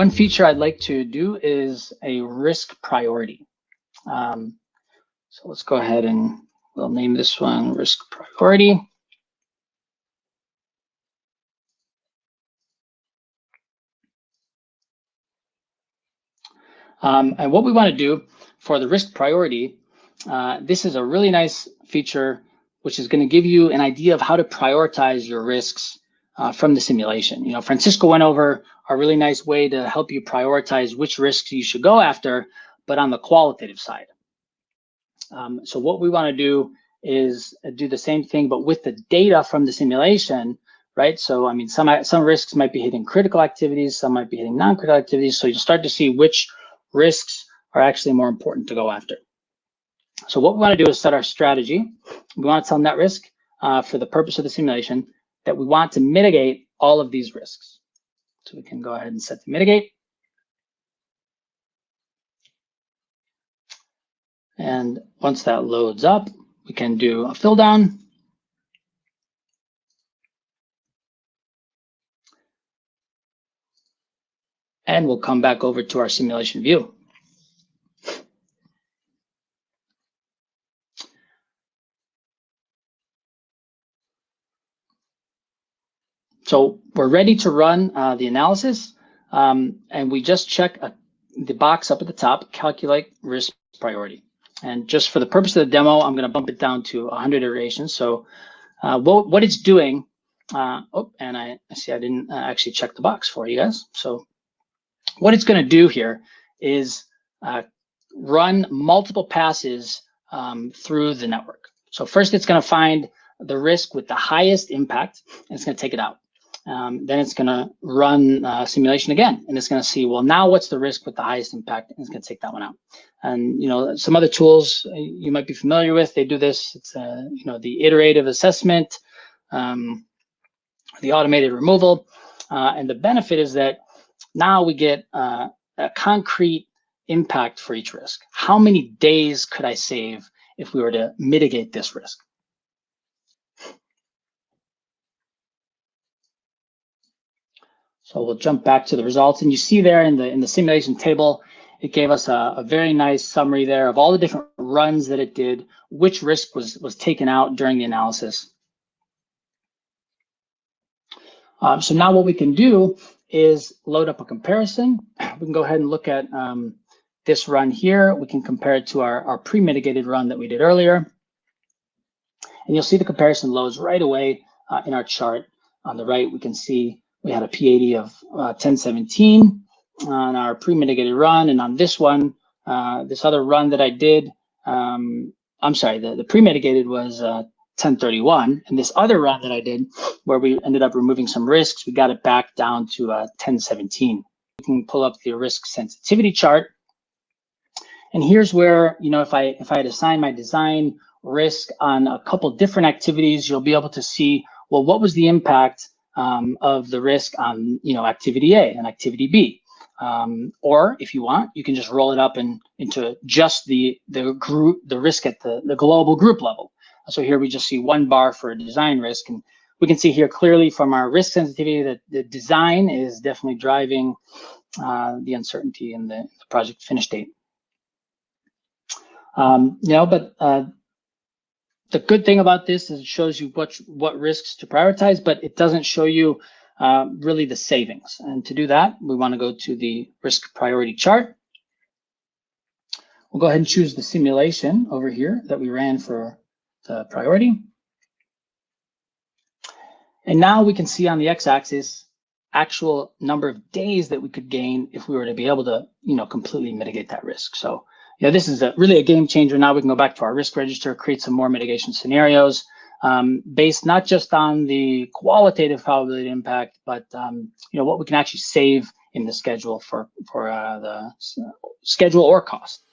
one feature I'd like to do is a risk priority. So let's go ahead and we'll name this one risk priority. And what we want to do for the risk priority, this is a really nice feature, which is going to give you an idea of how to prioritize your risks from the simulation. You know, Francisco went over a really nice way to help you prioritize which risks you should go after, but on the qualitative side. So what we want to do is do the same thing, but with the data from the simulation, right? So, I mean, some risks might be hitting critical activities, some might be hitting non-critical activities. So you start to see which risks are actually more important to go after. So what we want to do is set our strategy. We want to tell NetRisk for the purpose of the simulation that we want to mitigate all of these risks. So we can go ahead and set to mitigate. And once that loads up, we can do a fill down. And we'll come back over to our simulation view. So we're ready to run the analysis. And we just check the box up at the top, calculate risk priority. And just for the purpose of the demo, I'm going to bump it down to 100 iterations. So what it's doing, and I see I didn't actually check the box for you guys. So what it's going to do here is run multiple passes through the network. So first, it's going to find the risk with the highest impact, and it's going to take it out. Then it's going to run simulation again, and it's going to see, well, now what's the risk with the highest impact, and it's going to take that one out. And you know, some other tools you might be familiar with, they do this. It's you know, the iterative assessment, the automated removal, and the benefit is that now we get a concrete impact for each risk. How many days could I save if we were to mitigate this risk? So we'll jump back to the results, and you see there in the simulation table, it gave us a very nice summary there of all the different runs that it did, which risk was taken out during the analysis. So now what we can do is load up a comparison. We can go ahead and look at this run here. We can compare it to our pre-mitigated run that we did earlier. And you'll see the comparison loads right away in our chart. On the right, we can see we had a P80 of 1017 on our pre-mitigated run. And on this one, this other run that I did, I'm sorry, the pre-mitigated was 1031. And this other run that I did, where we ended up removing some risks, we got it back down to 1017. We can pull up the risk sensitivity chart. And here's where, you know, if I had assigned my design risk on a couple different activities, you'll be able to see, well, what was the impact of the risk on, you know, activity A and activity B. Or if you want, you can just roll it up into just the risk at the global group level. So here we just see one bar for a design risk, and we can see here clearly from our risk sensitivity that the design is definitely driving the uncertainty in the project finish date. You know, but the good thing about this is it shows you what risks to prioritize, but it doesn't show you really the savings. And to do that, we want to go to the risk priority chart. We'll go ahead and choose the simulation over here that we ran for the priority. And now we can see on the x-axis actual number of days that we could gain if we were to be able to, you know, completely mitigate that risk. So yeah, this is really a game changer. Now we can go back to our risk register, create some more mitigation scenarios based not just on the qualitative probability impact, but you know, what we can actually save in the schedule for the schedule or cost.